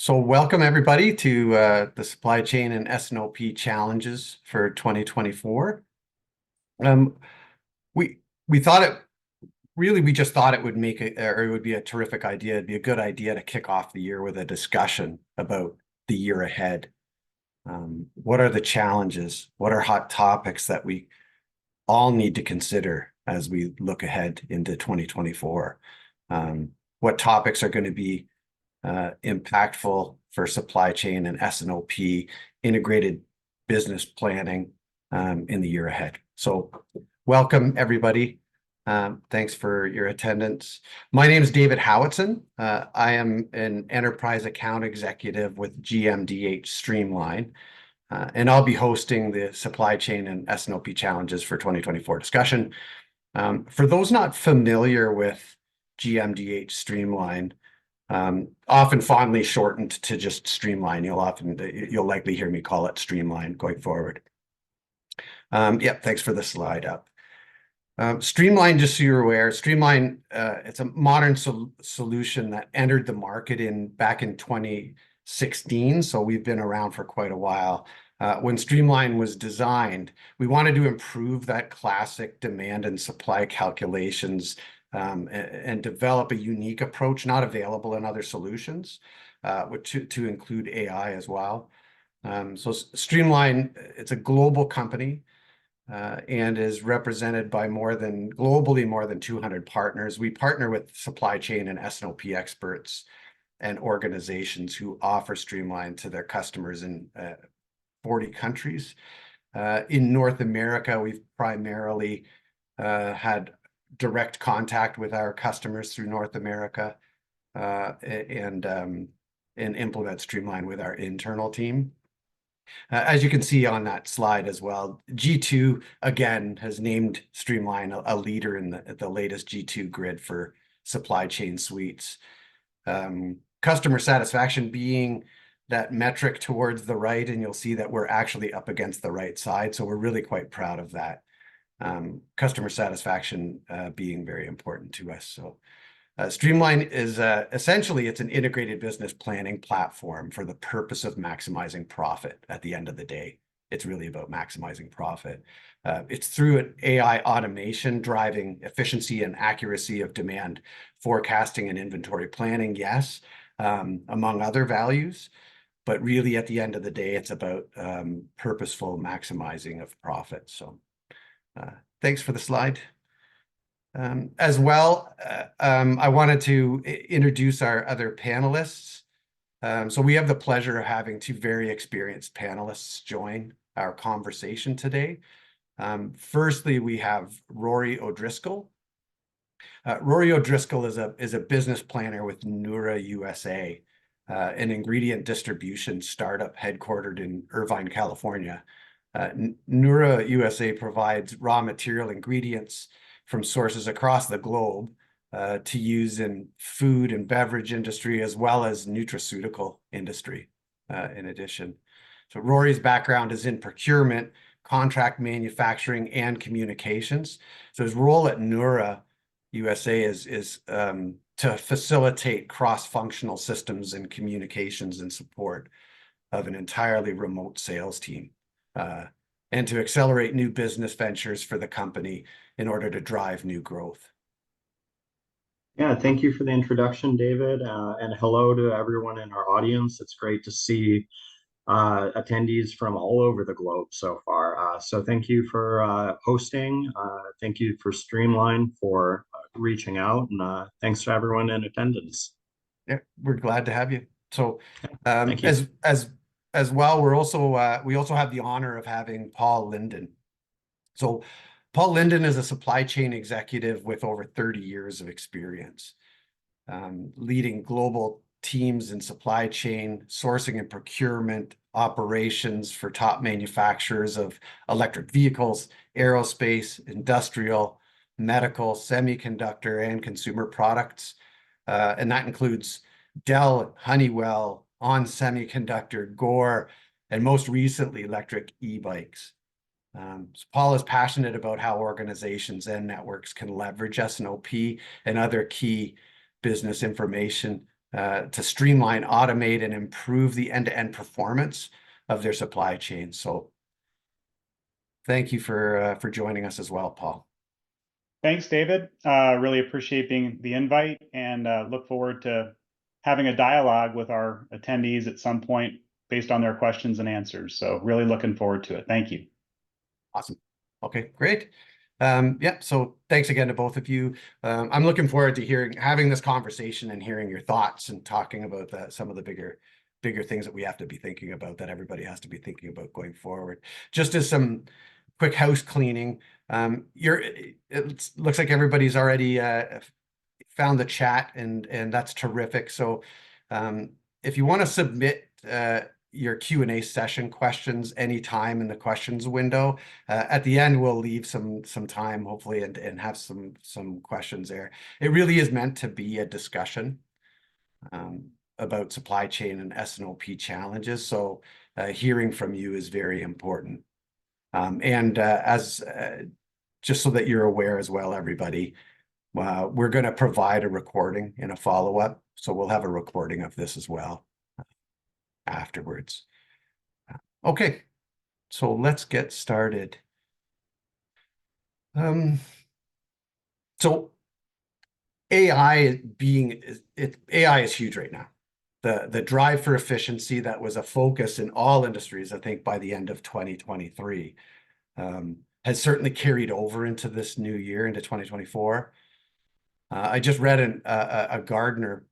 So welcome everybody to the supply chain and S&OP challenges for 2024. Um, we thought we just thought it would it would be a terrific idea. It'd be a good idea to kick off the year with a discussion about the year ahead. What are the challenges? What are hot topics that we all need to consider as we look ahead into 2024? What topics are going to be impactful for supply chain and S&OP integrated business planning in the year ahead. So welcome everybody. Thanks for your attendance. My name is David Howitson. I am an enterprise account executive with GMDH Streamline, and I'll be hosting the supply chain and S&OP challenges for 2024 discussion. For those not familiar with GMDH Streamline, often fondly shortened to just Streamline. You'll likely hear me call it Streamline going forward. Thanks for the slide up. Streamline, just so you're aware, Streamline, it's a modern solution that entered the market back in 2016. So we've been around for quite a while. When Streamline was designed, we wanted to improve that classic demand and supply calculations and develop a unique approach not available in other solutions, to include AI as well. So Streamline, it's a global company and is represented by globally more than 200 partners. We partner with supply chain and S&OP experts and organizations who offer Streamline to their customers in 40 countries. In North America, we've primarily had direct contact with our customers through North America and implement Streamline with our internal team. As you can see on that slide as well, G2 again has named Streamline a leader in the latest G2 grid for supply chain suites. Customer satisfaction being that metric towards the right, and you'll see that we're actually up against the right side. So we're really quite proud of that. Customer satisfaction being very important to us. So Streamline is essentially, it's an integrated business planning platform for the purpose of maximizing profit at the end of the day. It's really about maximizing profit. It's through an AI automation driving efficiency and accuracy of demand forecasting and inventory planning, yes, among other values. But really at the end of the day, it's about purposeful maximizing of profit. So thanks for the slide. As well, I wanted to introduce our other panelists. So we have the pleasure of having two very experienced panelists join our conversation today. Firstly, we have Rory O'Driscoll. Rory O'Driscoll is a business planner with Nura USA, an ingredient distribution startup headquartered in Irvine, California. Nura USA provides raw material ingredients from sources across the globe to use in food and beverage industry, as well as nutraceutical industry in addition. So Rory's background is in procurement, contract manufacturing, and communications. So his role at Nura USA is to facilitate cross-functional systems and communications and support of an entirely remote sales team. And to accelerate new business ventures for the company in order to drive new growth. Yeah, thank you for the introduction, David, and hello to everyone in our audience. It's great to see attendees from all over the globe so far. So thank you for hosting. Thank you for Streamline for reaching out, and thanks to everyone in attendance. Yeah, we're glad to have you. So thank you. As well, we also have the honor of having Paul Linden. So Paul Linden is a supply chain executive with over 30 years of experience, leading global teams in supply chain, sourcing and procurement operations for top manufacturers of electric vehicles, aerospace, industrial, medical, semiconductor, and consumer products. And that includes Dell, Honeywell, Semiconductor, Gore, and most recently, Lectric eBikes. So Paul is passionate about how organizations and networks can leverage S&OP and other key business information to streamline, automate, and improve the end-to-end performance of their supply chain. So thank you for joining us as well, Paul. Thanks, David. Really appreciate the invite, and look forward to having a dialogue with our attendees at some point based on their questions and answers. So really looking forward to it. Thank you. Awesome. Okay, great. Yeah, so thanks again to both of you. I'm looking forward to having this conversation and hearing your thoughts and talking about some of the bigger things that we have to be thinking about, that everybody has to be thinking about going forward. Just as some quick house cleaning, it looks like everybody's already found the chat, and that's terrific. So if you want to submit your Q&A session questions anytime in the questions window, at the end we'll leave some time, hopefully, and have some questions there. It really is meant to be a discussion about supply chain and S&OP challenges, so hearing from you is very important. Just so that you're aware as well, everybody, we're going to provide a recording in a follow-up, so we'll have a recording of this as well afterwards. Okay, so let's get started. So AI is huge right now. The drive for efficiency that was a focus in all industries, I think, by the end of 2023, has certainly carried over into this new year, into 2024. I just read Gartner.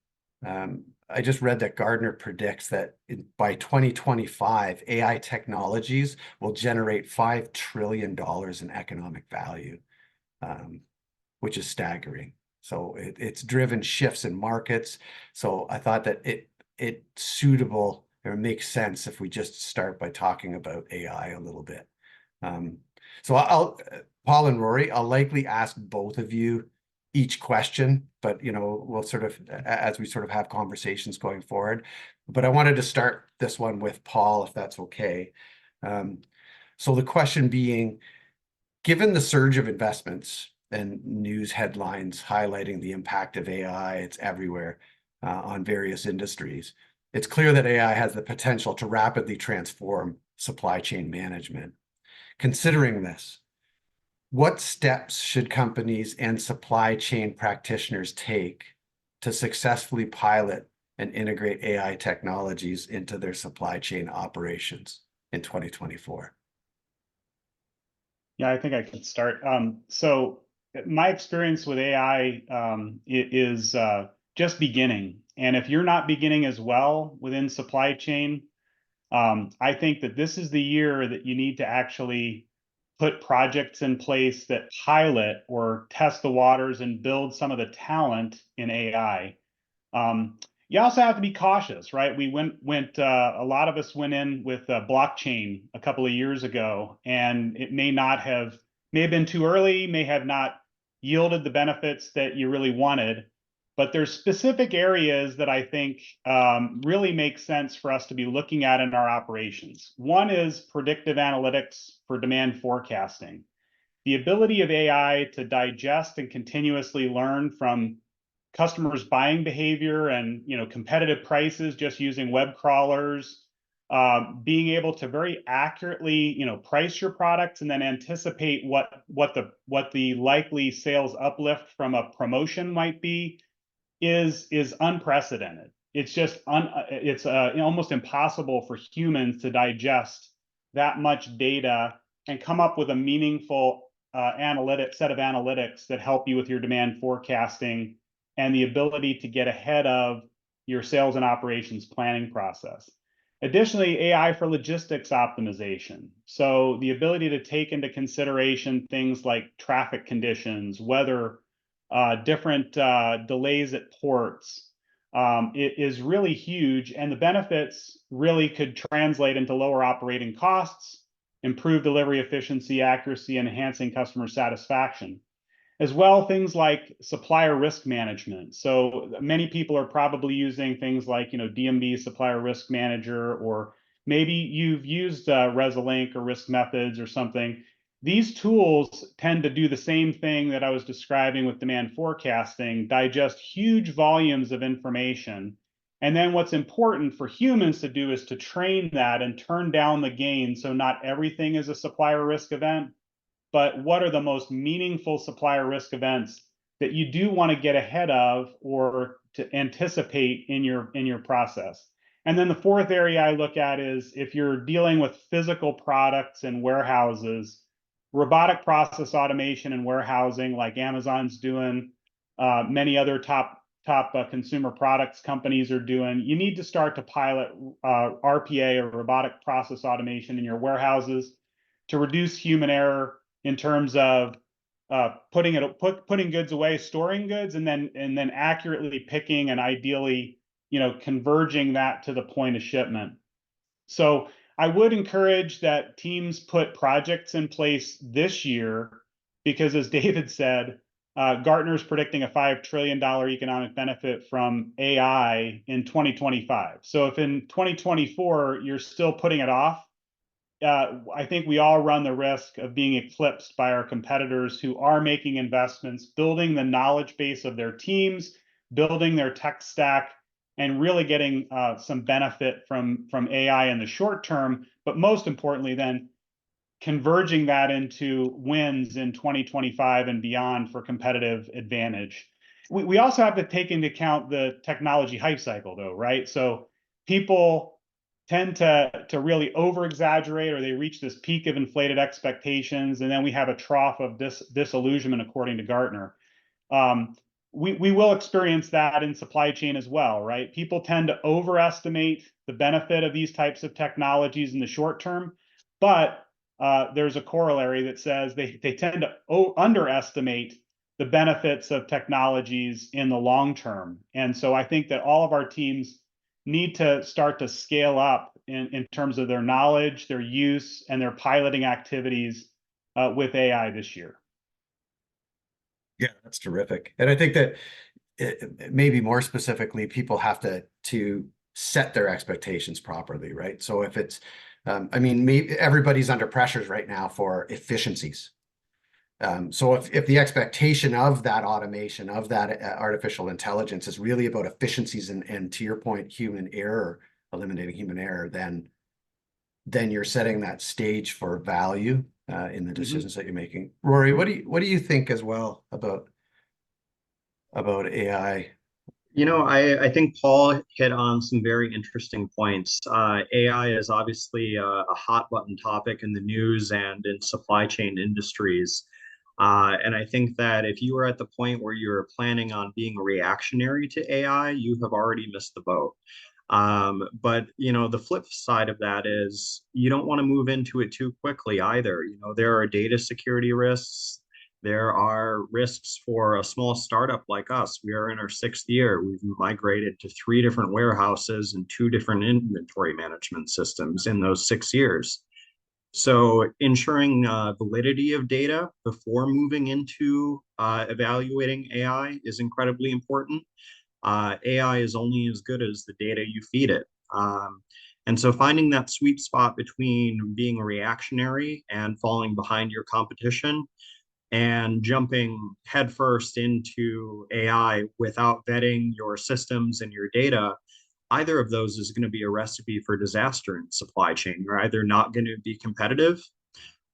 I just read that Gartner predicts that by 2025, AI technologies will generate $5 trillion in economic value, which is staggering. So it's driven shifts in markets. So I thought that it's suitable, or it makes sense if we just start by talking about AI a little bit. So Paul and Rory, I'll likely ask both of you each question, but we'll sort of, as we sort of have conversations going forward. But I wanted to start this one with Paul, if that's okay. So the question being, given the surge of investments and news headlines highlighting the impact of AI, it's everywhere on various industries, it's clear that AI has the potential to rapidly transform supply chain management. Considering this, what steps should companies and supply chain practitioners take to successfully pilot and integrate AI technologies into their supply chain operations in 2024? Yeah, I think I could start. So my experience with AI is just beginning. And if you're not beginning as well within supply chain, I think that this is the year that you need to actually put projects in place that pilot or test the waters and build some of the talent in AI. You also have to be cautious, right? A lot of us went in with blockchain a couple of years ago, and it may have been too early, may have not yielded the benefits that you really wanted. But there's specific areas that I think really make sense for us to be looking at in our operations. One is predictive analytics for demand forecasting. The ability of AI to digest and continuously learn from customers' buying behavior and competitive prices just using web crawlers, being able to very accurately price your products and then anticipate what the likely sales uplift from a promotion might be is unprecedented. It's just it's almost impossible for humans to digest that much data and come up with a meaningful set of analytics that help you with your demand forecasting and the ability to get ahead of your sales and operations planning process. Additionally, AI for logistics optimization. So the ability to take into consideration things like traffic conditions, weather, different delays at ports. It is really huge, and the benefits really could translate into lower operating costs, improve delivery efficiency, accuracy, and enhancing customer satisfaction. As well, things like supplier risk management. So many people are probably using things like DMB Supplier Risk Manager, or maybe you've used Resolink or Risk Methods or something. These tools tend to do the same thing that I was describing with demand forecasting, digest huge volumes of information And then what's important for humans to do is to train that and turn down the gain so not everything is a supplier risk event, but what are the most meaningful supplier risk events that you do want to get ahead of or to anticipate in your process. And then the fourth area I look at is if you're dealing with physical products and warehouses, robotic process automation and warehousing, like Amazon's doing, many other top consumer products companies are doing. You need to start to pilot RPA, or robotic process automation, in your warehouses to reduce human error in terms of putting goods away, storing goods, and then accurately picking and ideally, converging that to the point of shipment. So I would encourage that teams put projects in place this year, because as David said, Gartner is predicting a $5 trillion economic benefit from AI in 2025. So if in 2024 you're still putting it off, I think we all run the risk of being eclipsed by our competitors who are making investments, building the knowledge base of their teams, building their tech stack, and really getting some benefit from AI in the short term, but most importantly, then converging that into wins in 2025 and beyond for competitive advantage. We also have to take into account the technology hype cycle, though, right? So people tend to really over exaggerate, or they reach this peak of inflated expectations, and then we have a trough of disillusionment, according to Gartner. We will experience that in supply chain as well, right? People tend to overestimate the benefit of these types of technologies in the short term, but there's a corollary that says they tend to underestimate the benefits of technologies in the long term. And so I think that all of our teams need to start to scale up in terms of their knowledge, their use, and their piloting activities with AI this year. Yeah, that's terrific. And I think that maybe more specifically, people have to set their expectations properly, right? So if it's, maybe everybody's under pressures right now for efficiencies. So if the expectation of that automation, of that artificial intelligence is really about efficiencies and to your point, human error, eliminating human error, then you're setting that stage for value in the decisions that you're making. Rory, what do you think as well about AI? I think Paul hit on some very interesting points. AI is obviously a hot button topic in the news and in supply chain industries. And I think that if you are at the point where you're planning on being reactionary to AI, you have already missed the boat. But the flip side of that is you don't want to move into it too quickly either. There are data security risks. There are risks for a small startup like us. We are in our 6th year. We've migrated to 3 different warehouses and 2 different inventory management systems in those 6 years. So ensuring validity of data before moving into evaluating AI is incredibly important. AI is only as good as the data you feed it. And so finding that sweet spot between being reactionary and falling behind your competition and jumping headfirst into AI without vetting your systems and your data, either of those is going to be a recipe for disaster in supply chain. You're either not going to be competitive,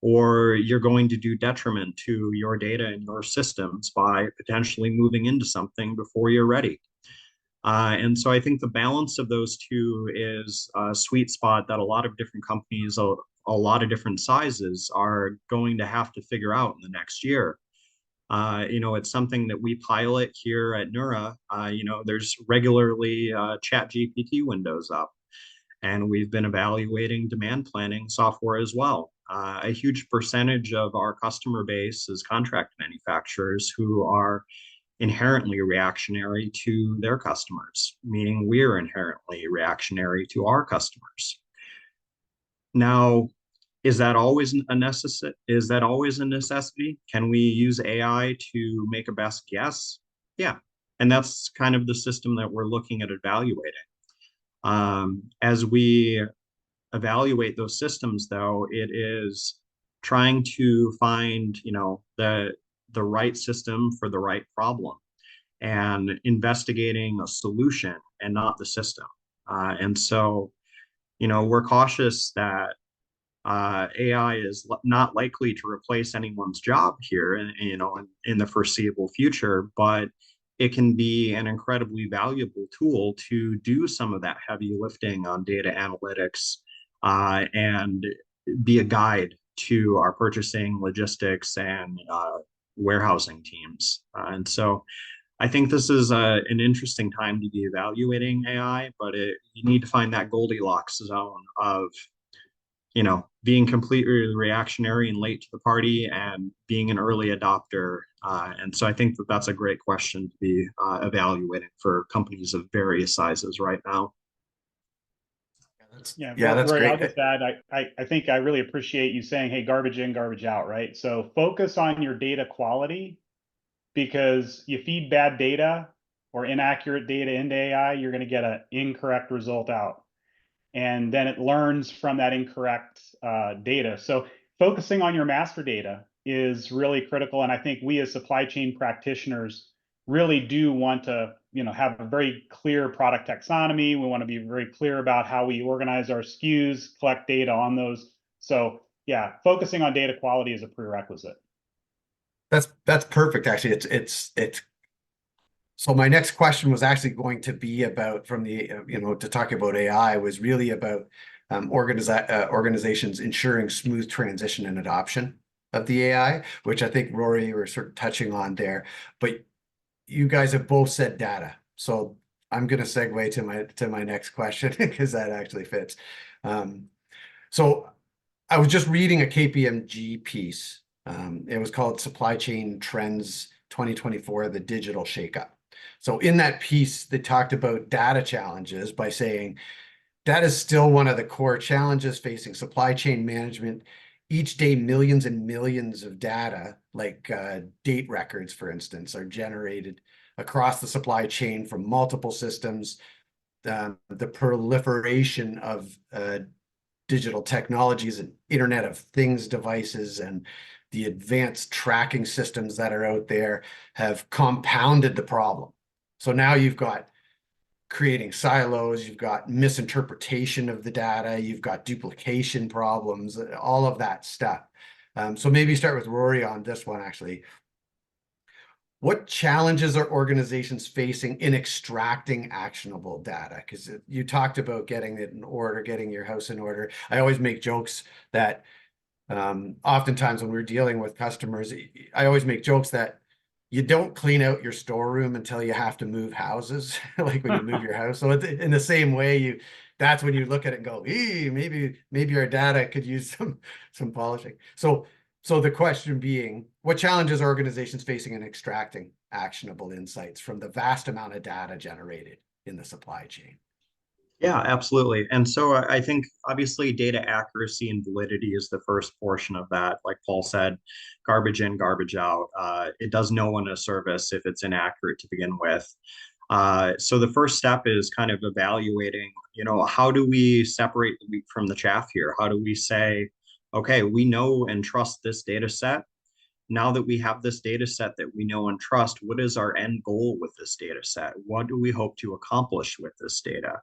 or you're going to do detriment to your data and your systems by potentially moving into something before you're ready. And so I think the balance of those two is a sweet spot that a lot of different companies, a lot of different sizes, are going to have to figure out in the next year. It's something that we pilot here at Nura. There's regularly chat GPT windows up, and we've been evaluating demand planning software as well. A huge percentage of our customer base is contract manufacturers who are inherently reactionary to their customers, meaning we're inherently reactionary to our customers. Now, is that always a necessity? Can we use AI to make a best guess? Yeah. And that's kind of the system that we're looking at evaluating. As we evaluate those systems, though, it is trying to find, the right system for the right problem. and investigating a solution and not the system. And so, we're cautious that AI is not likely to replace anyone's job here, in the foreseeable future, but it can be an incredibly valuable tool to do some of that heavy lifting on data analytics, and be a guide to our purchasing, logistics, and warehousing teams. And so I think this is an interesting time to be evaluating AI, but you need to find that Goldilocks zone of, being completely reactionary and late to the party and being an early adopter. And so I think that that's a great question to be evaluating for companies of various sizes right now. Yeah, that's Roy, great. I'll just add, I think I really appreciate you saying, hey, garbage in, garbage out, right? So focus on your data quality, because you feed bad data or inaccurate data into AI, you're going to get an incorrect result out. And then it learns from that incorrect data. So focusing on your master data is really critical. And I think we as supply chain practitioners really do want to, have a very clear product taxonomy. We want to be very clear about how we organize our SKUs, collect data on those. So yeah, focusing on data quality is a prerequisite. That's perfect. Actually, it's so my next question was actually going to be about, from the to talk about AI, was really about organizations ensuring smooth transition and adoption of the AI, which I think, Rory, you were sort of touching on there. But you guys have both said data, so I'm going to segue to my next question because that actually fits. So I was just reading a KPMG piece. It was called Supply Chain Trends 2024, the Digital Shakeup. So in that piece, they talked about data challenges by saying that is still one of the core challenges facing supply chain management. Each day, millions and millions of data, like date records, for instance, are generated across the supply chain from multiple systems. The proliferation of digital technologies and Internet of Things devices and the advanced tracking systems that are out there have compounded the problem. So now you've got creating silos, you've got misinterpretation of the data, you've got duplication problems, all of that stuff. So maybe start with Rory on this one, actually. What challenges are organizations facing in extracting actionable data? Because you talked about getting it in order, getting your house in order. I always make jokes that oftentimes when we're dealing with customers, I always make jokes that you don't clean out your storeroom until you have to move houses, like when you move your house. So in the same way, that's when you look at it and go, maybe our data could use some polishing. So the question being, what challenges are organizations facing in extracting actionable insights from the vast amount of data generated in the supply chain? Yeah, absolutely. And so I think obviously data accuracy and validity is the first portion of that. Like Paul said, garbage in, garbage out. It does no one a service if it's inaccurate to begin with. So the first step is kind of evaluating, how do we separate the wheat from the chaff here? How do we say, okay, we know and trust this data set. Now that we have this data set that we know and trust, what is our end goal with this data set? What do we hope to accomplish with this data?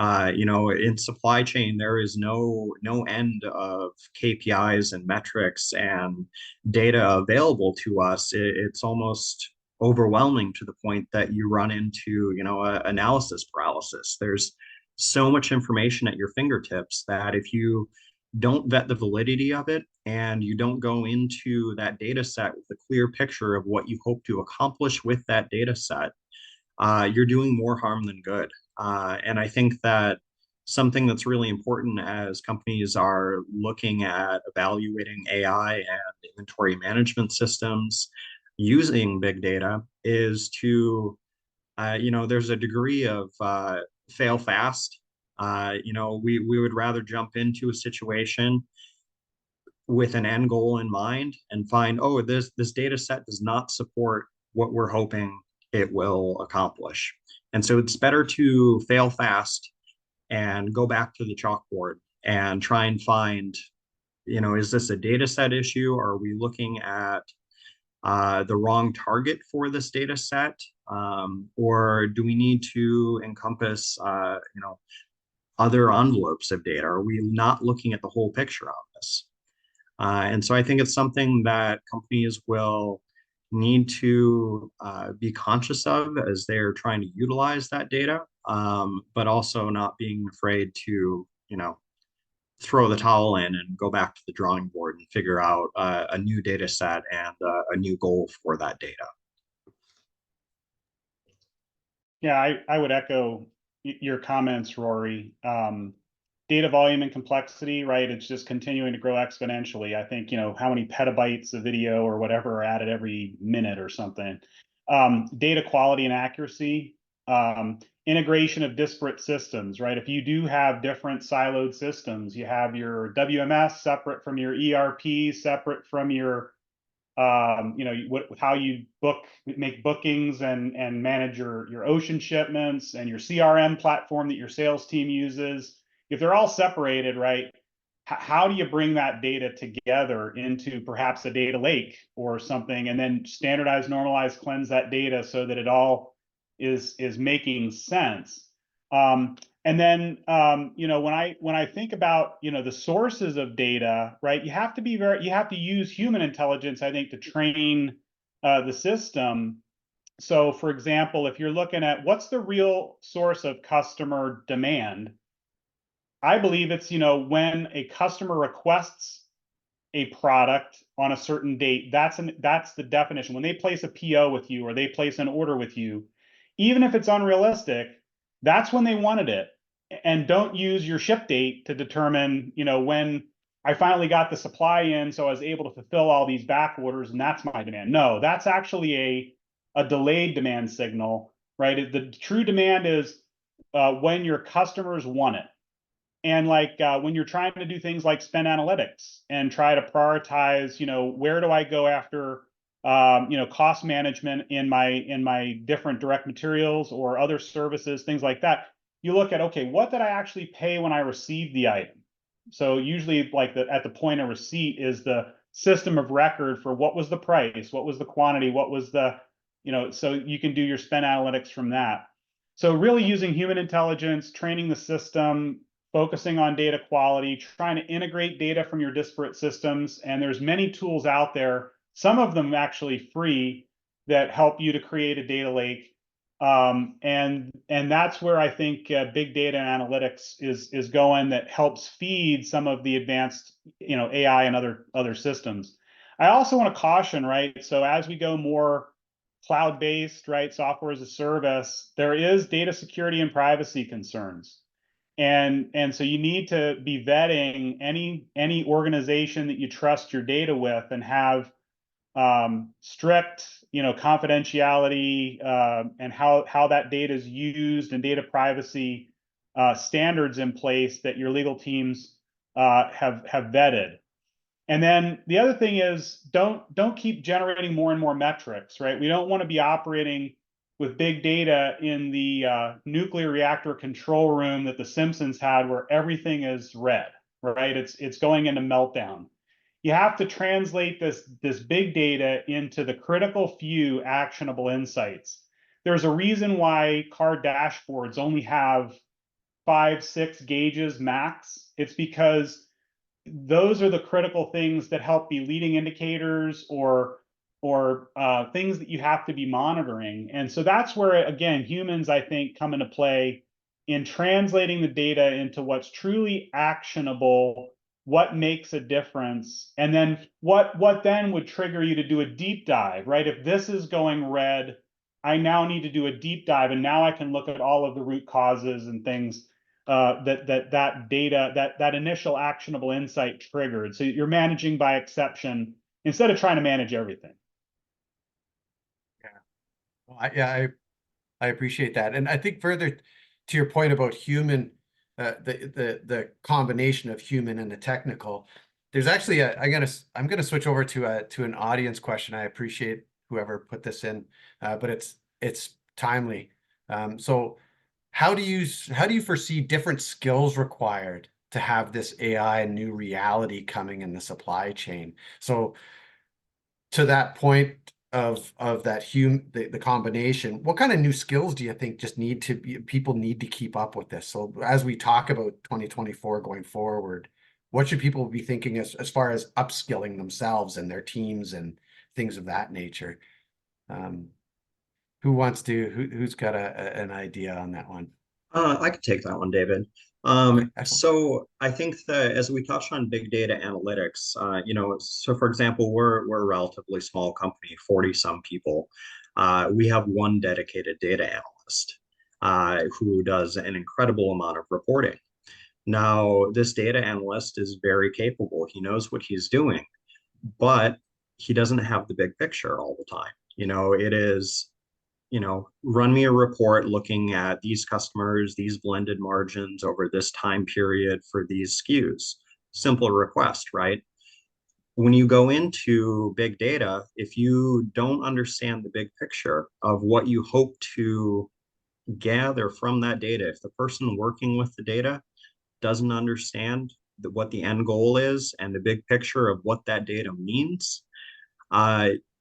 In supply chain, there is no end of KPIs and metrics and data available to us. It's almost overwhelming to the point that you run into, analysis paralysis. There's so much information at your fingertips that if you don't vet the validity of it and you don't go into that data set with a clear picture of what you hope to accomplish with that data set, you're doing more harm than good. And I think that something that's really important as companies are looking at evaluating AI and inventory management systems using big data is to, there's a degree of fail fast. We would rather jump into a situation with an end goal in mind and find, oh, this data set does not support what we're hoping it will accomplish. And so it's better to fail fast and go back to the chalkboard and try and find, is this a data set issue? Are we looking at the wrong target for this data set? Or do we need to encompass, other envelopes of data? Are we not looking at the whole picture on this? And so I think it's something that companies will need to be conscious of as they're trying to utilize that data, but also not being afraid to, throw the towel in and go back to the drawing board and figure out a new data set and a new goal for that data. Yeah, I would echo your comments, Rory. Data volume and complexity, right? It's just continuing to grow exponentially. I think, how many petabytes of video or whatever are added every minute or something. Data quality and accuracy, integration of disparate systems, right? If you do have different siloed systems, you have your WMS separate from your ERP, separate from your how you make bookings and manage your ocean shipments and your CRM platform that your sales team uses. If they're all separated, right, how do you bring that data together into perhaps a data lake or something, and then standardize, normalize, cleanse that data so that it all is making sense? And then, when I think about, the sources of data, right, you have to use human intelligence, I think, to train the system. So, for example, if you're looking at what's the real source of customer demand, I believe it's, when a customer requests a product on a certain date, that's the definition. When they place a PO with you or they place an order with you, even if it's unrealistic, that's when they wanted it. And don't use your ship date to determine, when I finally got the supply in, so I was able to fulfill all these back orders, and that's my demand. No, that's actually a delayed demand signal, right? The true demand is when your customers want it. And when you're trying to do things like spend analytics and try to prioritize, where do I go after, cost management in my different direct materials or other services, things like that. You look at, okay, what did I actually pay when I received the item? So usually at the point of receipt is the system of record for what was the price, what was the quantity, what was the, so you can do your spend analytics from that. So really using human intelligence, training the system, focusing on data quality, trying to integrate data from your disparate systems. And there's many tools out there, some of them actually free, that help you to create a data lake. And that's where I think big data and analytics is going, that helps feed some of the advanced, AI and other systems. I also want to caution, right? So as we go more cloud-based, right, software as a service, there is data security and privacy concerns. And so you need to be vetting any organization that you trust your data with and have strict, confidentiality and how that data is used and data privacy standards in place that your legal teams have vetted. And then the other thing is don't keep generating more and more metrics, right? We don't want to be operating with big data in the nuclear reactor control room that the Simpsons had, where everything is red, right? It's going into meltdown. You have to translate this big data into the critical few actionable insights. There's a reason why car dashboards only have 5-6 gauges max. It's because those are the critical things that help be leading indicators or things that you have to be monitoring. And so that's where, again, humans, I think, come into play in translating the data into what's truly actionable, what makes a difference, and then what then would trigger you to do a deep dive, right? If this is going red, I now need to do a deep dive, and now I can look at all of the root causes and things that data, that initial actionable insight triggered. So you're managing by exception instead of trying to manage everything. Well, I appreciate that, and I think further to your point about human, the combination of human and the technical. There's actually I'm gonna switch over to an audience question. I appreciate whoever put this in, but it's timely. So how do you foresee different skills required to have this AI and new reality coming in the supply chain? So to that point, of that the combination, what kind of new skills do you think just people need to keep up with this? So as we talk about 2024 going forward, what should people be thinking as far as upskilling themselves and their teams and things of that nature? Who's got an idea on that one? I could take that one, David. Okay, excellent. So I think that as we touched on big data analytics, so for example, we're a relatively small company, 40 some people. We have one dedicated data analyst who does an incredible amount of reporting. Now, this data analyst is very capable. He knows what he's doing, but he doesn't have the big picture all the time. It is run me a report looking at these customers, these blended margins over this time period for these SKUs. Simple request, right? When you go into big data, if you don't understand the big picture of what you hope to gather from that data, if the person working with the data doesn't understand what the end goal is and the big picture of what that data means,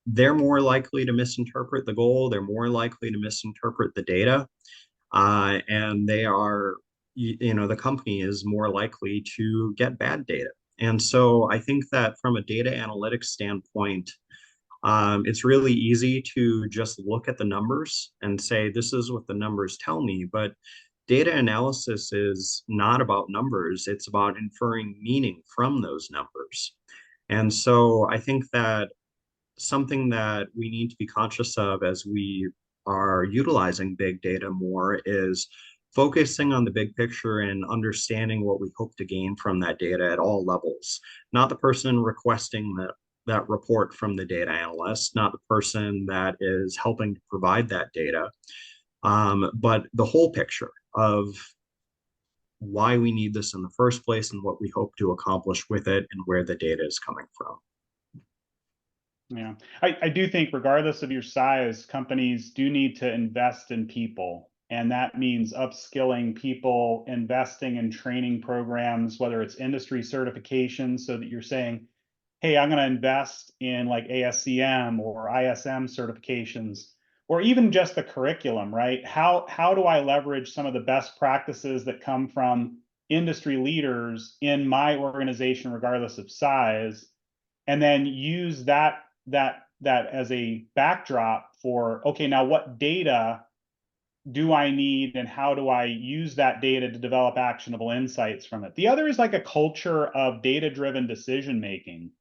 they're more likely to misinterpret the goal. They're more likely to misinterpret the data. And the company is more likely to get bad data. And so I think that from a data analytics standpoint, it's really easy to just look at the numbers and say, this is what the numbers tell me. But data analysis is not about numbers. It's about inferring meaning from those numbers. And so I think that something that we need to be conscious of as we are utilizing big data more is focusing on the big picture and understanding what we hope to gain from that data at all levels. Not the person requesting that report from the data analyst, not the person that is helping to provide that data, but the whole picture of why we need this in the first place and what we hope to accomplish with it and where the data is coming from. Yeah, I do think regardless of your size, companies do need to invest in people. And that means upskilling people, investing in training programs, whether it's industry certifications, so that you're saying, hey, I'm going to invest in like ASCM or ISM certifications, or even just the curriculum, right? How do I leverage some of the best practices that come from industry leaders in my organization, regardless of size, and then use that as a backdrop for, okay, now what data do I need and how do I use that data to develop actionable insights from it? The other is like a culture of data-driven decision making.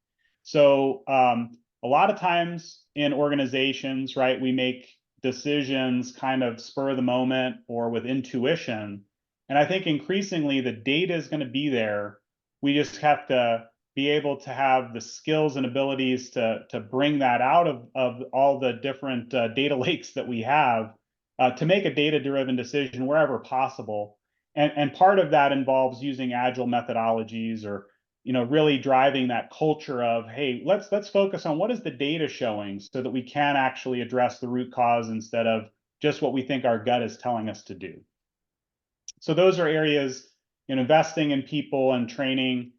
So a lot of times in organizations, right, we make decisions kind of spur of the moment or with intuition. And I think increasingly the data is going to be there. We just have to be able to have the skills and abilities to bring that out of all the different data lakes that we have to make a data-driven decision wherever possible. And part of that involves using agile methodologies or really driving that culture of, hey, let's focus on what is the data showing so that we can actually address the root cause instead of just what we think our gut is telling us to do. So those are areas in investing in people and training,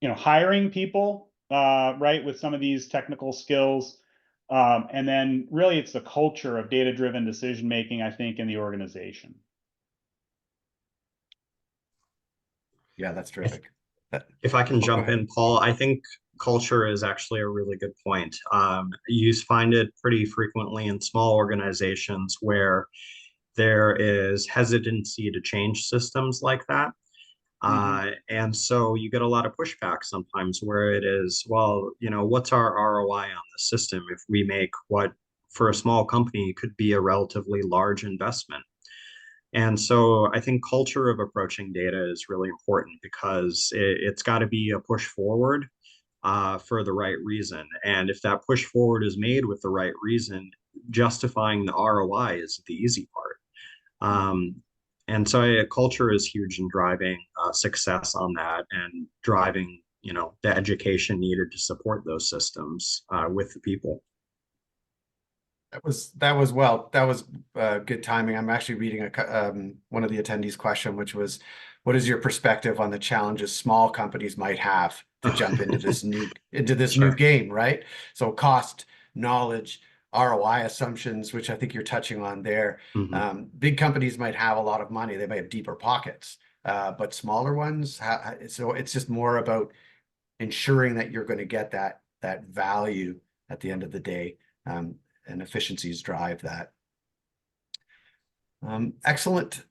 hiring people, right, with some of these technical skills. And then really it's the culture of data-driven decision-making, I think, in the organization. Yeah, that's terrific. If I can jump in, Paul, I think culture is actually a really good point. You find it pretty frequently in small organizations where there is hesitancy to change systems like that. And so you get a lot of pushback sometimes where it is, well, what's our ROI on the system if we make what for a small company could be a relatively large investment? And so I think culture of approaching data is really important because it's got to be a push forward for the right reason. And if that push forward is made with the right reason, justifying the ROI is the easy part. And so culture is huge in driving success on that and driving, the education needed to support those systems with the people. That was good timing. I'm actually reading one of the attendees' question, which was, what is your perspective on the challenges small companies might have to jump into this new Sure. game, right? So cost, knowledge, ROI assumptions, which I think you're touching on there. Big companies might have a lot of money, they might have deeper pockets, but smaller ones, so it's just more about ensuring that you're going to get that value at the end of the day, and efficiencies drive that. Excellent.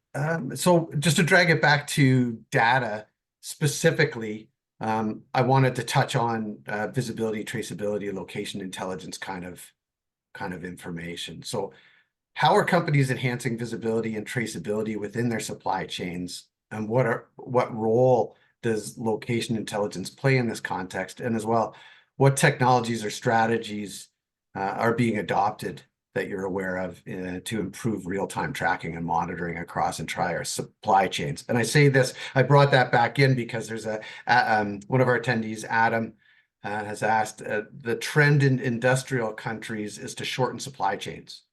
So just to drag it back to data specifically, I wanted to touch on visibility, traceability, location intelligence kind of information. So how are companies enhancing visibility and traceability within their supply chains, and what role does location intelligence play in this context? And as well, what technologies or strategies are being adopted that you're aware of to improve real-time tracking and monitoring across entire supply chains? And I say this, I brought that back in because there's one of our attendees, Adam, has asked, the trend in industrial countries is to shorten supply chains.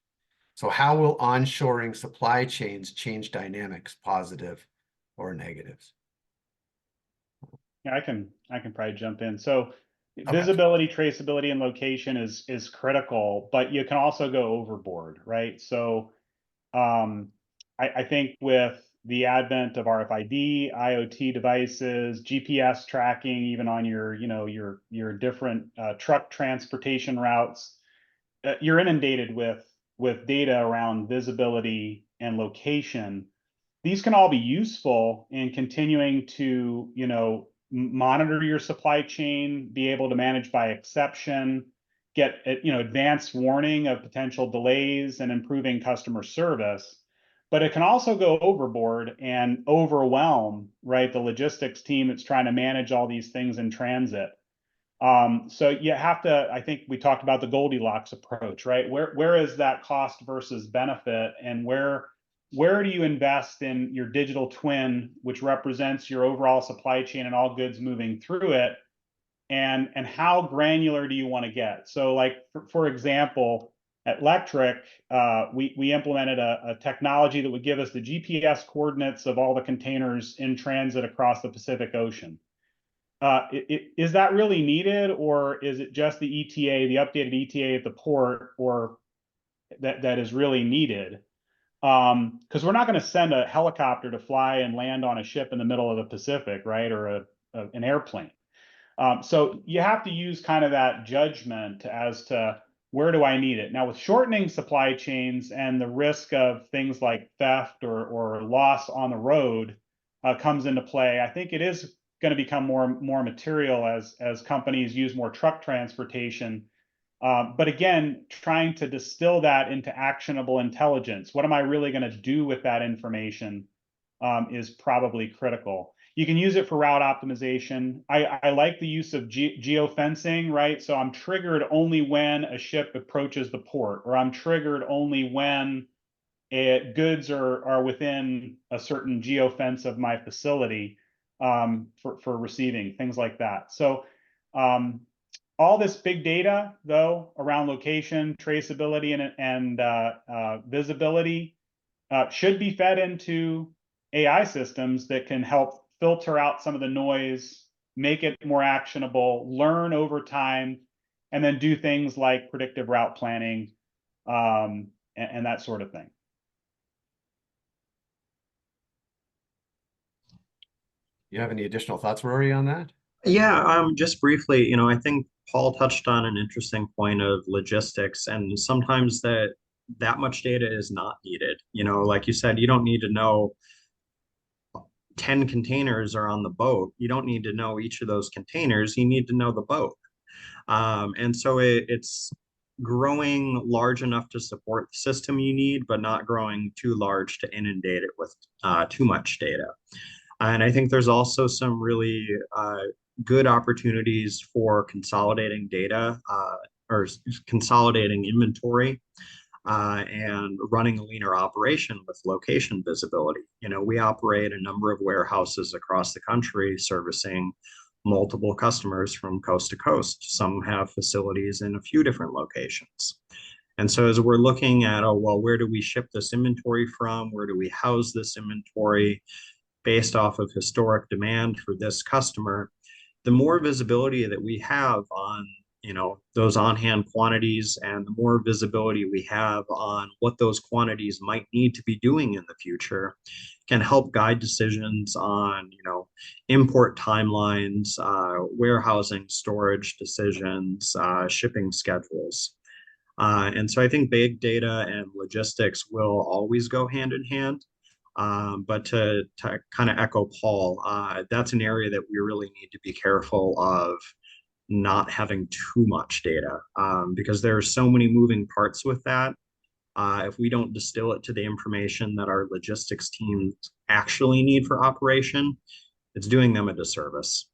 So how will onshoring supply chains change dynamics, positive or negatives? Yeah, I can probably jump in. So Okay. visibility, traceability, and location is critical, but you can also go overboard, right? So I think with the advent of RFID, IoT devices, GPS tracking, even on your, your different truck transportation routes, you're inundated with data around visibility and location. These can all be useful in continuing to, monitor your supply chain, be able to manage by exception, get, advanced warning of potential delays, and improving customer service. But it can also go overboard and overwhelm, right, the logistics team that's trying to manage all these things in transit. So you have to, I think we talked about the Goldilocks approach, right? Where is that cost versus benefit, and where do you invest in your digital twin, which represents your overall supply chain and all goods moving through it, and how granular do you want to get? So, like for example, at Lectric, we implemented a technology that would give us the GPS coordinates of all the containers in transit across the Pacific Ocean. Is that really needed, or is it just the ETA, the updated ETA at the port, or that is really needed? Because we're not going to send a helicopter to fly and land on a ship in the middle of the Pacific, right, or an airplane. So you have to use kind of that judgment as to where do I need it. Now, with shortening supply chains and the risk of things like theft or loss on the road comes into play, I think it is going to become more material as companies use more truck transportation. But again, trying to distill that into actionable intelligence. What am I really going to do with that information is probably critical. You can use it for route optimization. I like the use of geofencing, right? So I'm triggered only when a ship approaches the port, or I'm triggered only when goods are within a certain geofence of my facility for receiving, things like that. So all this big data, though, around location, traceability, and visibility should be fed into AI systems that can help filter out some of the noise, make it more actionable, learn over time, and then do things like predictive route planning and that sort of thing. You have any additional thoughts, Rory, on that? Yeah, just briefly, I think Paul touched on an interesting point of logistics, and sometimes that much data is not needed. Like you said, you don't need to know 10 containers are on the boat. You don't need to know each of those containers. You need to know the boat. And so it's growing large enough to support the system you need, but not growing too large to inundate it with too much data. And I think there's also some really good opportunities for consolidating data or consolidating inventory and running a leaner operation with location visibility. We operate a number of warehouses across the country servicing multiple customers from coast to coast. Some have facilities in a few different locations. And so as we're looking at, where do we ship this inventory from? Where do we house this inventory based off of historic demand for this customer? The more visibility that we have on those on-hand quantities, and the more visibility we have on what those quantities might need to be doing in the future can help guide decisions on, import timelines, warehousing, storage decisions, shipping schedules. And so I think big data and logistics will always go hand in hand. But to kind of echo Paul, that's an area that we really need to be careful of not having too much data, because there are so many moving parts with that. If we don't distill it to the information that our logistics teams actually need for operation, it's doing them a disservice.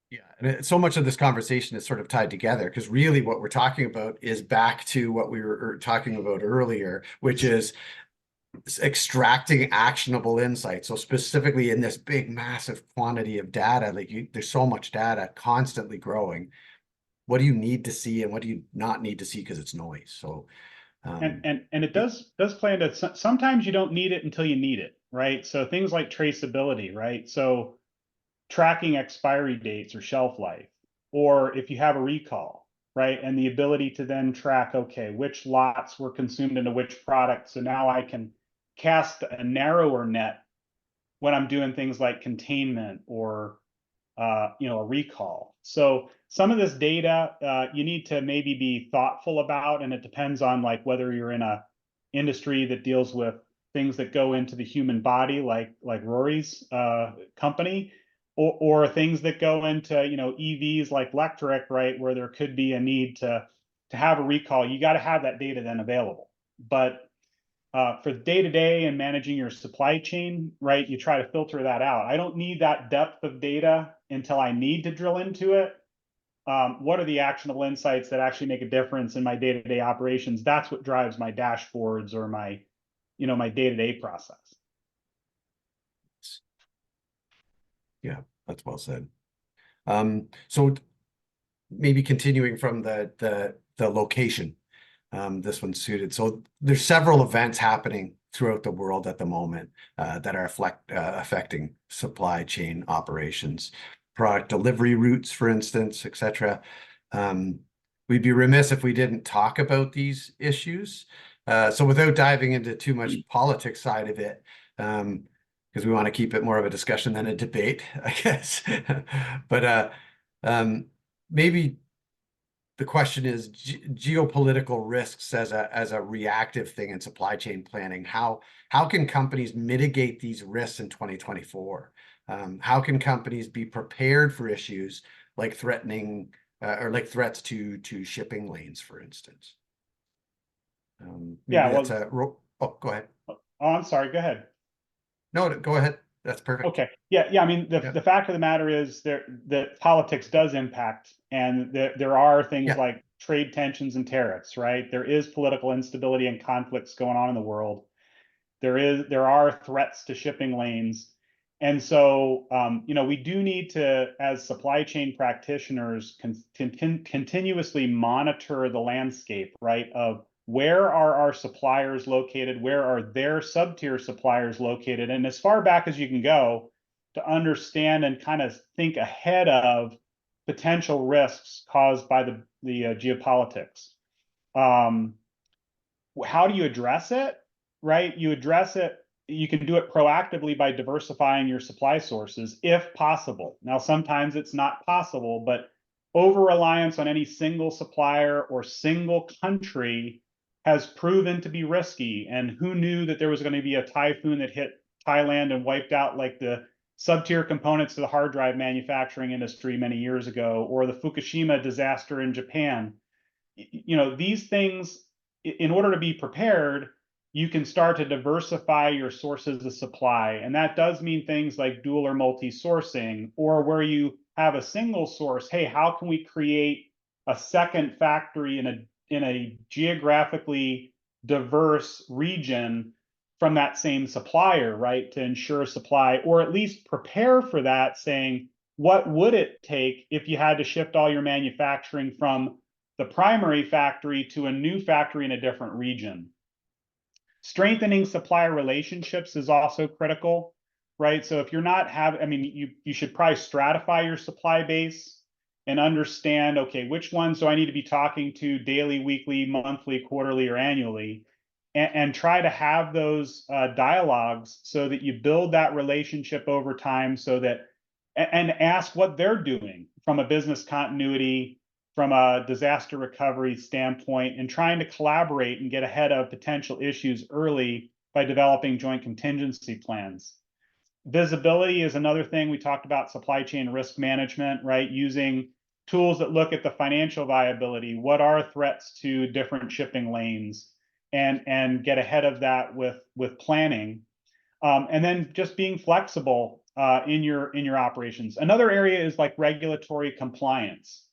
Yeah, and so much of this conversation is sort of tied together, because really what we're talking about is back to what we were talking about earlier, which is extracting actionable insights. So specifically in this big, massive quantity of data, there's so much data constantly growing. What do you need to see and what do you not need to see because it's noise? So and it does play into, sometimes you don't need it until you need it, right? So things like traceability, right? So tracking expiry dates or shelf life, or if you have a recall, right? And the ability to then track, okay, which lots were consumed into which product. So now I can cast a narrower net when I'm doing things like containment or a recall. So some of this data you need to maybe be thoughtful about, and it depends on like whether you're in a industry that deals with things that go into the human body, like Rory's company, or things that go into EVs like Lectric, right, where there could be a need to have a recall. You got to have that data then available. But for day-to-day and managing your supply chain, right, you try to filter that out. I don't need that depth of data until I need to drill into it. What are the actionable insights that actually make a difference in my day-to-day operations? That's what drives my dashboards or my day-to-day process. Yeah, that's well said. So maybe continuing from the location, this one's suited. So there's several events happening throughout the world at the moment that are affecting supply chain operations, product delivery routes, for instance, etc. We'd be remiss if we didn't talk about these issues. So without diving into too much politics side of it, because we want to keep it more of a discussion than a debate, I guess. But maybe the question is geopolitical risks as a reactive thing in supply chain planning. How can companies mitigate these risks in 2024? How can companies be prepared for issues like threatening or like threats to shipping lanes, for instance? Yeah, that's well, go ahead. oh, I'm sorry. Go ahead. No, go ahead. That's perfect. Okay. Yeah. I mean, the fact of the matter is that politics does impact, and there are things like trade tensions and tariffs, right? There is political instability and conflicts going on in the world. There are threats to shipping lanes. And so, we do need to, as supply chain practitioners, continuously monitor the landscape, right, of where are our suppliers located, where are their sub-tier suppliers located, and as far back as you can go to understand and kind of think ahead of potential risks caused by the geopolitics. How do you address it? Right? You address it, you can do it proactively by diversifying your supply sources if possible. Now, sometimes it's not possible, but over-reliance on any single supplier or single country has proven to be risky. And who knew that there was going to be a typhoon that hit Thailand and wiped out like the sub-tier components to the hard drive manufacturing industry many years ago, or the Fukushima disaster in Japan? These things, in order to be prepared, you can start to diversify your sources of supply. And that does mean things like dual or multi-sourcing, or where you have a single source. Hey, how can we create a second factory in a geographically diverse region from that same supplier, right, to ensure supply, or at least prepare for that, saying, what would it take if you had to shift all your manufacturing from the primary factory to a new factory in a different region? Strengthening supplier relationships is also critical, right? So if you're not you should probably stratify your supply base and understand, okay, which ones do I need to be talking to daily, weekly, monthly, quarterly, or annually, and try to have those dialogues so that you build that relationship over time, so that, and ask what they're doing from a business continuity, from a disaster recovery standpoint, and trying to collaborate and get ahead of potential issues early by developing joint contingency plans. Visibility is another thing. We talked about supply chain risk management, right? Using tools that look at the financial viability. What are threats to different shipping lanes? And get ahead of that with planning. And then just being flexible in your operations. Another area is like regulatory compliance.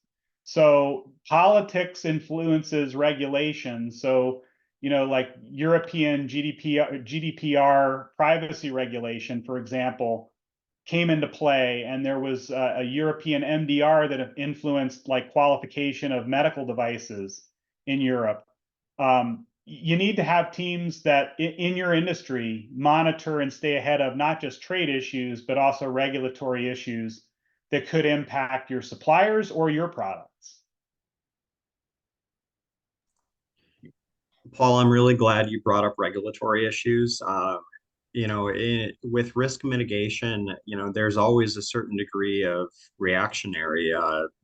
So politics influences regulation. So, like European GDPR privacy regulation, for example, came into play, and there was a European MDR that influenced like qualification of medical devices in Europe. You need to have teams that in your industry monitor and stay ahead of not just trade issues, but also regulatory issues that could impact your suppliers or your products. Paul, I'm really glad you brought up regulatory issues. With risk mitigation, there's always a certain degree of reactionary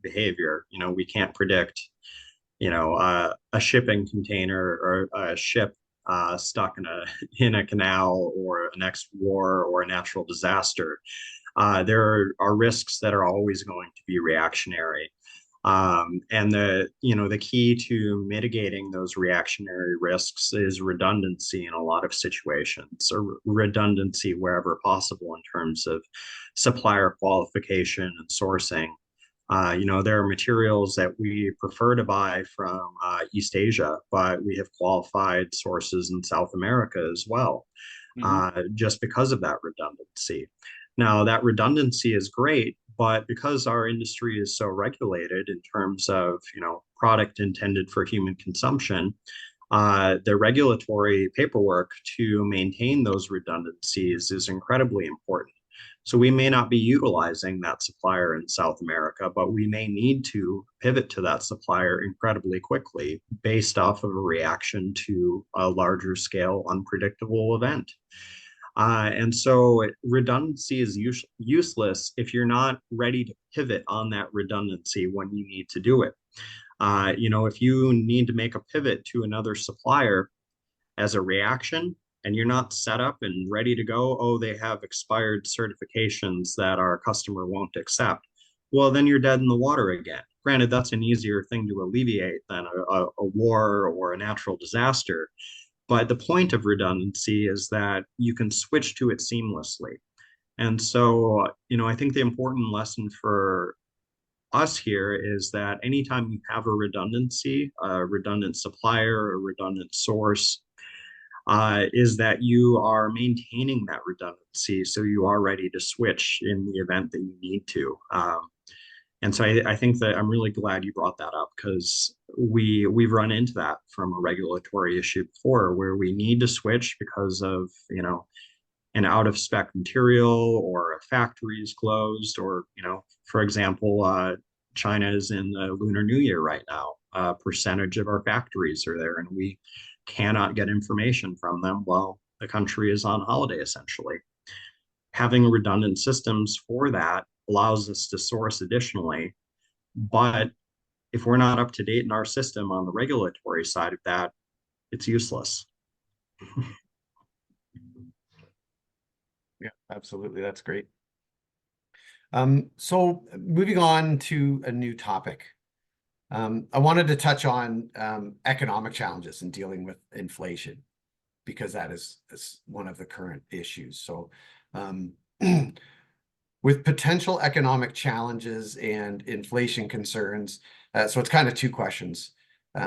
behavior. We can't predict, a shipping container or a ship stuck in a canal, or a next war or a natural disaster. There are risks that are always going to be reactionary. And the key to mitigating those reactionary risks is redundancy in a lot of situations, or redundancy wherever possible in terms of supplier qualification and sourcing. There are materials that we prefer to buy from East Asia, but we have qualified sources in South America as well, just because of that redundancy. Now, that redundancy is great, but because our industry is so regulated in terms of, product intended for human consumption, the regulatory paperwork to maintain those redundancies is incredibly important. So we may not be utilizing that supplier in South America, but we may need to pivot to that supplier incredibly quickly based off of a reaction to a larger scale, unpredictable event. And so redundancy is useless if you're not ready to pivot on that redundancy when you need to do it. If you need to make a pivot to another supplier as a reaction, and you're not set up and ready to go, oh, they have expired certifications that our customer won't accept, well, then you're dead in the water again. Granted, that's an easier thing to alleviate than a war or a natural disaster. But the point of redundancy is that you can switch to it seamlessly. And so, I think the important lesson for us here is that anytime you have a redundancy, a redundant supplier, a redundant source, is that you are maintaining that redundancy so you are ready to switch in the event that you need to. And so I think that I'm really glad you brought that up, because we've run into that from a regulatory issue before, where we need to switch because of, an out of spec material, or a factory is closed, or, for example, China is in the Lunar New Year right now. A percentage of our factories are there, and we cannot get information from them while the country is on holiday, essentially. Having redundant systems for that allows us to source additionally. But if we're not up to date in our system on the regulatory side of that, it's useless. Yeah, absolutely. That's great. So moving on to a new topic. I wanted to touch on economic challenges and dealing with inflation, because that is one of the current issues. So with potential economic challenges and inflation concerns, so it's kind of two questions.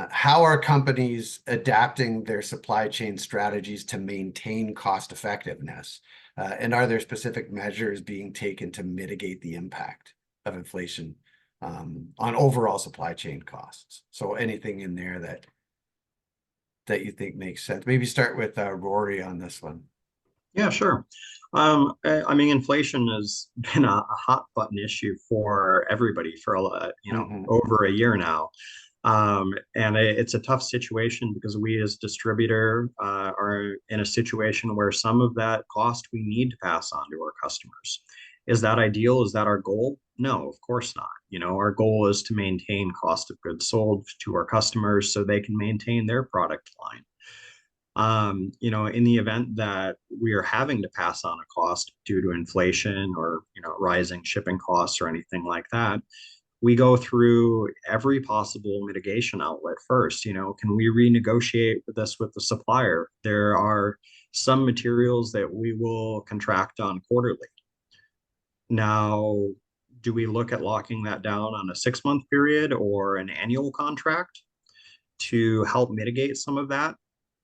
How are companies adapting their supply chain strategies to maintain cost effectiveness? And are there specific measures being taken to mitigate the impact of inflation on overall supply chain costs? So anything in there that you think makes sense? Maybe start with Rory on this one. Yeah, sure. I mean, inflation has been a hot button issue for everybody for a lot, Hmm. over a year now. And it's a tough situation because we as distributor are in a situation where some of that cost we need to pass on to our customers. Is that ideal? Is that our goal? No, of course not. Our goal is to maintain cost of goods sold to our customers so they can maintain their product line. In the event that we are having to pass on a cost due to inflation or, rising shipping costs or anything like that, we go through every possible mitigation outlet first. Can we renegotiate this with the supplier? There are some materials that we will contract on quarterly. Now, do we look at locking that down on a 6-month period or an annual contract to help mitigate some of that?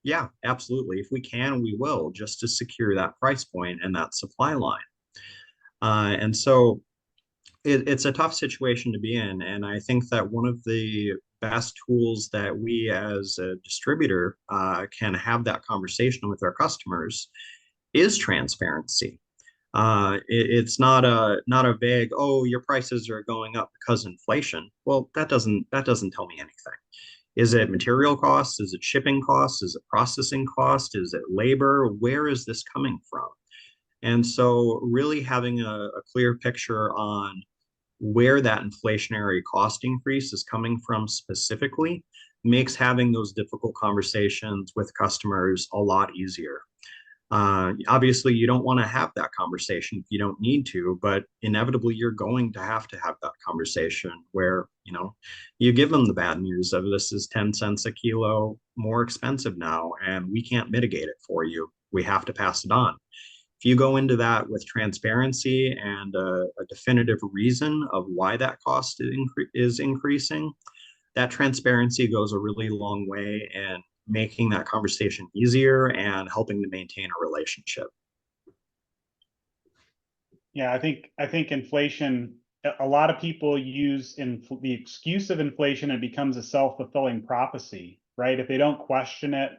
Yeah, absolutely. If we can, we will, just to secure that price point and that supply line. And so it's a tough situation to be in. And I think that one of the best tools that we as a distributor can have that conversation with our customers is transparency. It's not a vague, oh, your prices are going up because inflation. Well, that doesn't tell me anything. Is it material costs? Is it shipping costs? Is it processing cost? Is it labor? Where is this coming from? And so really having a clear picture on where that inflationary cost increase is coming from specifically makes having those difficult conversations with customers a lot easier. Obviously, you don't want to have that conversation if you don't need to, but inevitably you're going to have that conversation where, you give them the bad news of this is 10 cents a kilo more expensive now, and we can't mitigate it for you. We have to pass it on. If you go into that with transparency and a definitive reason of why that cost is increasing, that transparency goes a really long way in making that conversation easier and helping to maintain a relationship. Yeah, I think inflation, a lot of people use the excuse of inflation, and it becomes a self-fulfilling prophecy, right? If they don't question it,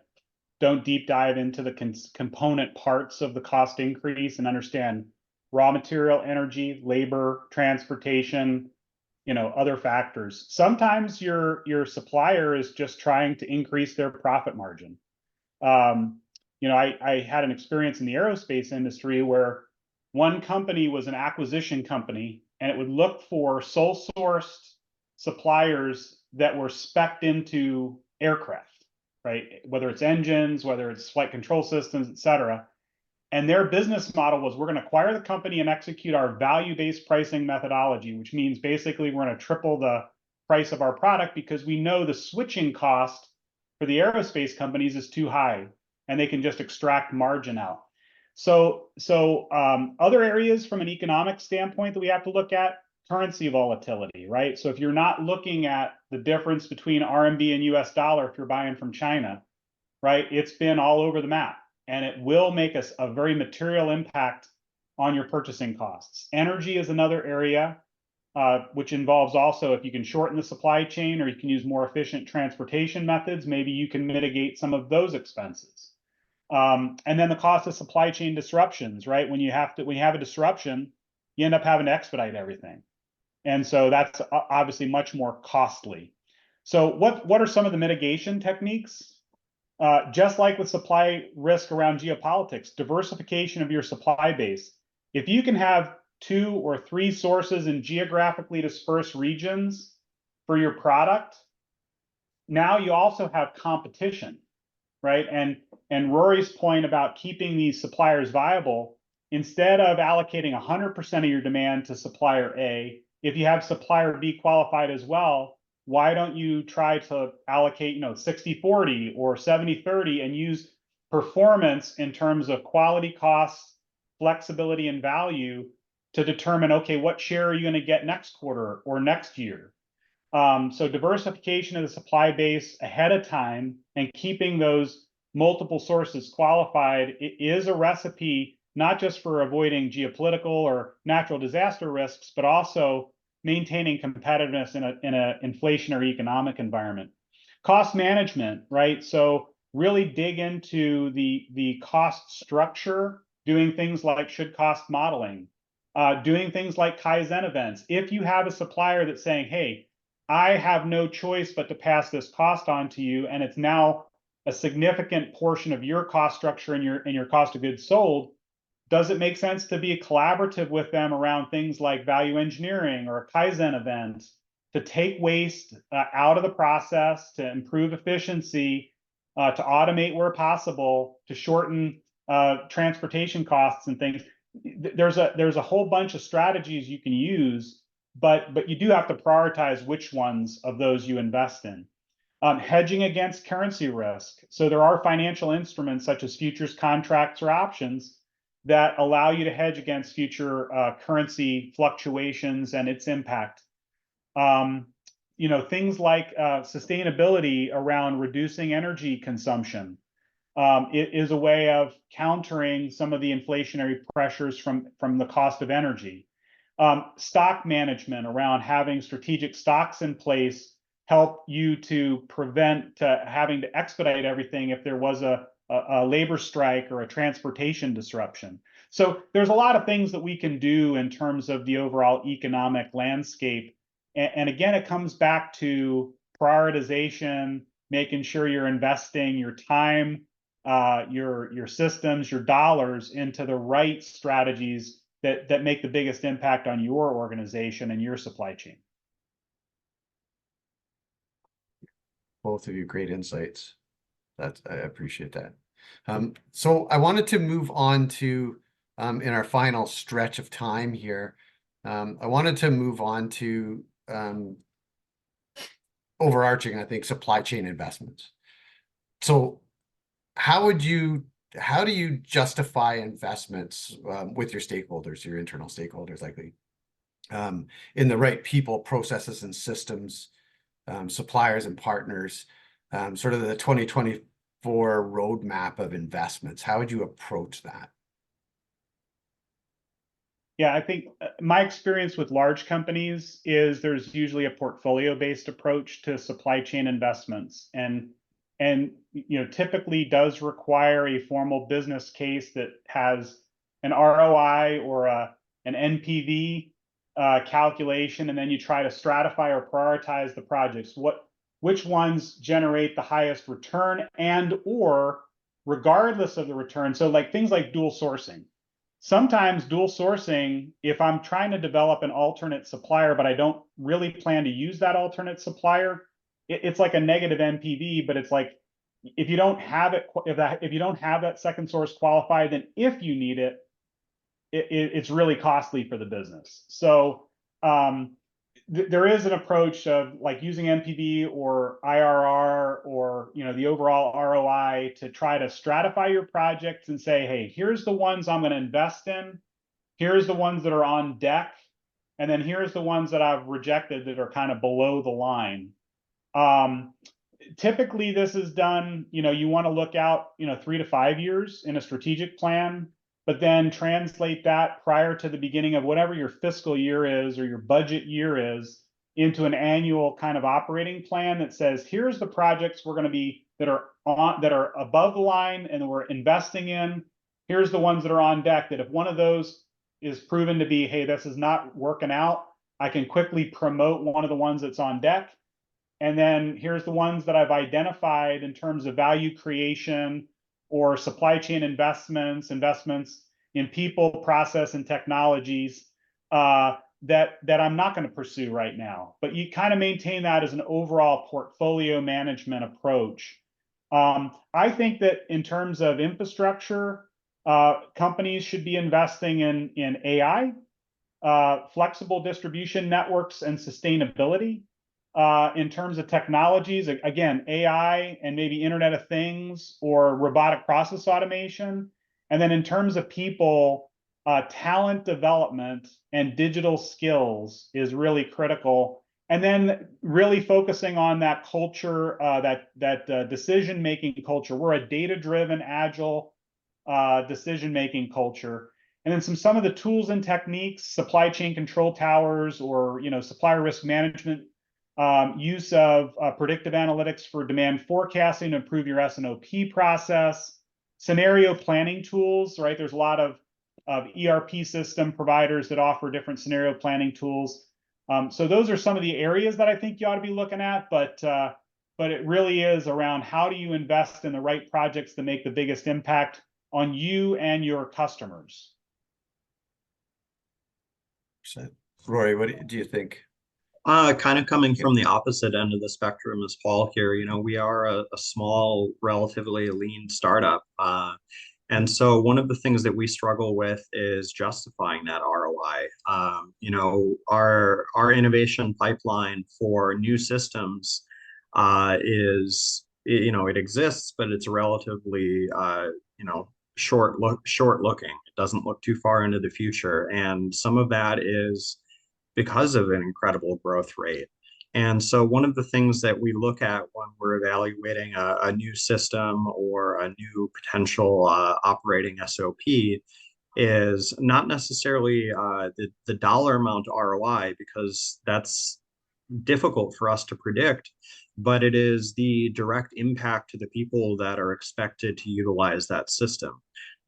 don't deep dive into the component parts of the cost increase and understand raw material, energy, labor, transportation, other factors. Sometimes your supplier is just trying to increase their profit margin. I had an experience in the aerospace industry where one company was an acquisition company, and it would look for sole sourced suppliers that were spec'd into aircraft, right? Whether it's engines, whether it's flight control systems, et cetera. And their business model was, we're going to acquire the company and execute our value-based pricing methodology, which means basically we're going to triple the price of our product because we know the switching cost for the aerospace companies is too high, and they can just extract margin out. So other areas from an economic standpoint that we have to look at, currency volatility, right? So if you're not looking at the difference between RMB and US dollar, if you're buying from China, right, it's been all over the map, and it will make us a very material impact on your purchasing costs. Energy is another area, which involves also, if you can shorten the supply chain or you can use more efficient transportation methods, maybe you can mitigate some of those expenses. And then the cost of supply chain disruptions, right? When you have a disruption, you end up having to expedite everything. And so that's obviously much more costly. So what are some of the mitigation techniques? Just like with supply risk around geopolitics, diversification of your supply base. If you can have 2 or 3 sources in geographically dispersed regions for your product, now you also have competition, right? And Rory's point about keeping these suppliers viable, instead of allocating 100% of your demand to supplier A, if you have supplier B qualified as well, why don't you try to allocate, 60-40 or 70-30 and use performance in terms of quality, cost, flexibility, and value to determine, okay, what share are you going to get next quarter or next year? So diversification of the supply base ahead of time and keeping those multiple sources qualified is a recipe, not just for avoiding geopolitical or natural disaster risks, but also maintaining competitiveness in an inflationary economic environment. Cost management, right? So really dig into the cost structure, doing things like should cost modeling, doing things like Kaizen events. If you have a supplier that's saying, hey, I have no choice but to pass this cost on to you, and it's now a significant portion of your cost structure and your cost of goods sold, does it make sense to be collaborative with them around things like value engineering or a Kaizen event to take waste out of the process, to improve efficiency, to automate where possible, to shorten transportation costs and things? There's a whole bunch of strategies you can use, but you do have to prioritize which ones of those you invest in. Hedging against currency risk. So there are financial instruments such as futures contracts or options that allow you to hedge against future currency fluctuations and its impact. Things like sustainability around reducing energy consumption. It is a way of countering some of the inflationary pressures from the cost of energy. Stock management around having strategic stocks in place help you to prevent having to expedite everything if there was a labor strike or a transportation disruption. So there's a lot of things that we can do in terms of the overall economic landscape. And again, it comes back to prioritization, making sure you're investing your time, your systems, your dollars into the right strategies that make the biggest impact on your organization and your supply chain. Both of you, great insights. I appreciate that. So I wanted to move on to, in our final stretch of time here, I wanted to move on to overarching, I think, supply chain investments. So how do you justify investments with your stakeholders, your internal stakeholders, likely, in the right people, processes, and systems, suppliers and partners, sort of the 2024 roadmap of investments? How would you approach that? Yeah, I think my experience with large companies is there's usually a portfolio-based approach to supply chain investments, and typically does require a formal business case that has an ROI or an NPV calculation, and then you try to stratify or prioritize the projects. Which ones generate the highest return, and or regardless of the return. So like things like dual sourcing. Sometimes dual sourcing, if I'm trying to develop an alternate supplier, but I don't really plan to use that alternate supplier, it's like a negative NPV, but it's like, if you don't have it, if you don't have that second source qualified, then if you need it, it's really costly for the business. So there is an approach of like using NPV or IRR or the overall ROI to try to stratify your projects and say, hey, here's the ones I'm going to invest in, here's the ones that are on deck, and then here's the ones that I've rejected that are kind of below the line. Typically this is done, you want to look out 3 to 5 years in a strategic plan, but then translate that prior to the beginning of whatever your fiscal year is or your budget year is into an annual kind of operating plan that says, here's the projects we're going to be that are above the line and we're investing in. Here's the ones that are on deck, that if one of those is proven to be, hey, this is not working out, I can quickly promote one of the ones that's on deck. And then here's the ones that I've identified in terms of value creation or supply chain investments in people, process, and technologies that I'm not going to pursue right now. But you kind of maintain that as an overall portfolio management approach. I think that in terms of infrastructure, companies should be investing in AI, flexible distribution networks, and sustainability. In terms of technologies, again, AI and maybe Internet of Things or robotic process automation. And then in terms of people, talent development and digital skills is really critical. And then really focusing on that culture, that decision-making culture. We're a data-driven, agile decision-making culture. And then some of the tools and techniques, supply chain control towers, or supplier risk management, use of predictive analytics for demand forecasting to improve your S&OP process, scenario planning tools, right? There's a lot of ERP system providers that offer different scenario planning tools. So those are some of the areas that I think you ought to be looking at, but it really is around how do you invest in the right projects that make the biggest impact on you and your customers. Rory, what do you think? Kind of coming from the opposite end of the spectrum as Paul here. You know, we are a small, relatively lean startup. And so one of the things that we struggle with is justifying that ROI. You know, our innovation pipeline for new systems is, you know, it exists, but it's relatively, you know, short looking. It doesn't look too far into the future. And some of that is because of an incredible growth rate. And so one of the things that we look at when we're evaluating a new system or a new potential operating SOP is not necessarily the dollar amount ROI, because that's difficult for us to predict, but it is the direct impact to the people that are expected to utilize that system.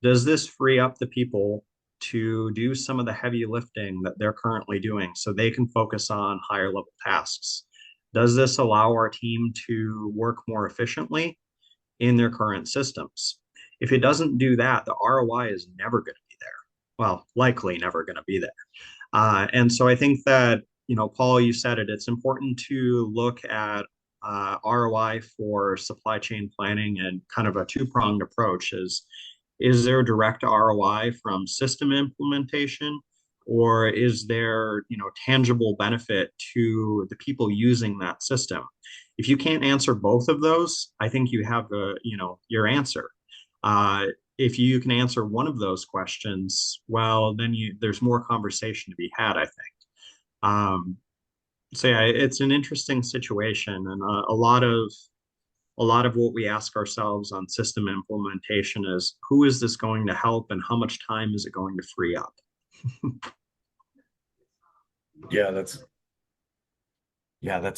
Does this free up the people to do some of the heavy lifting that they're currently doing so they can focus on higher level tasks? Does this allow our team to work more efficiently in their current systems? If it doesn't do that, the ROI is never going to be there. Well, likely never going to be there. And so I think that, you know, Paul, you said it, it's important to look at ROI for supply chain planning and kind of a two-pronged approach. Is there direct ROI from system implementation, or is there, you know, tangible benefit to the people using that system? If you can't answer both of those, I think you have you know, your answer. If you can answer one of those questions, well, then there's more conversation to be had, I think. So yeah, it's an interesting situation, and a lot of what we ask ourselves on system implementation is, who is this going to help and how much time is it going to free up? Yeah, that's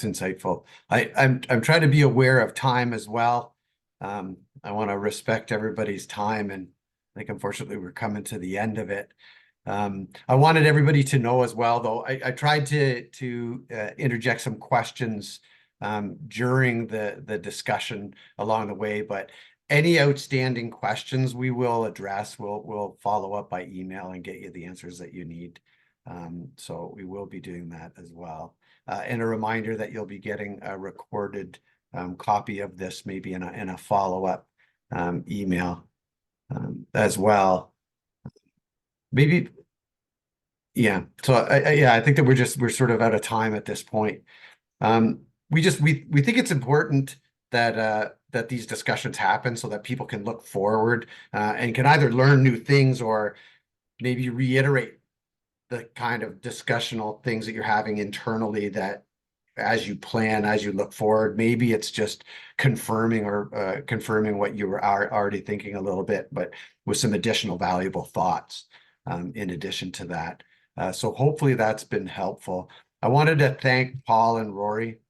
insightful. I'm trying to be aware of time as well. I want to respect everybody's time, and I think unfortunately we're coming to the end of it. I wanted everybody to know as well, though, I tried to interject some questions during the discussion along the way, but any outstanding questions we will address. We'll follow up by email and get you the answers that you need. So we will be doing that as well. And a reminder that you'll be getting a recorded copy of this, maybe in a follow-up email as well. Maybe, yeah. So I think that we're sort of out of time at this point. We think it's important that that these discussions happen so that people can look forward and can either learn new things or maybe reiterate the kind of discussional things that you're having internally, that as you plan, as you look forward, maybe it's just confirming or confirming what you were already thinking a little bit, but with some additional valuable thoughts in addition to that. So hopefully that's been helpful. I wanted to thank Paul and Rory.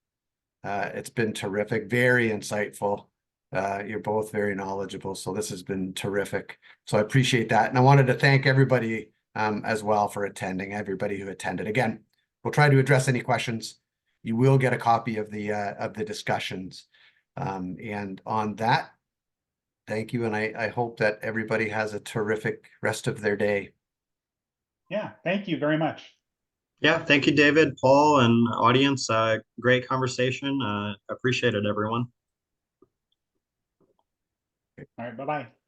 It's been terrific, very insightful. You're both very knowledgeable, so this has been terrific. So I appreciate that. And I wanted to thank everybody as well for attending, everybody who attended. Again, we'll try to address any questions. You will get a copy of the discussions. And on that, thank you. And I hope that everybody has a terrific rest of their day. Yeah, thank you very much. Yeah, thank you, David, Paul, and audience. Great conversation. Appreciate it, everyone. All right, bye-bye.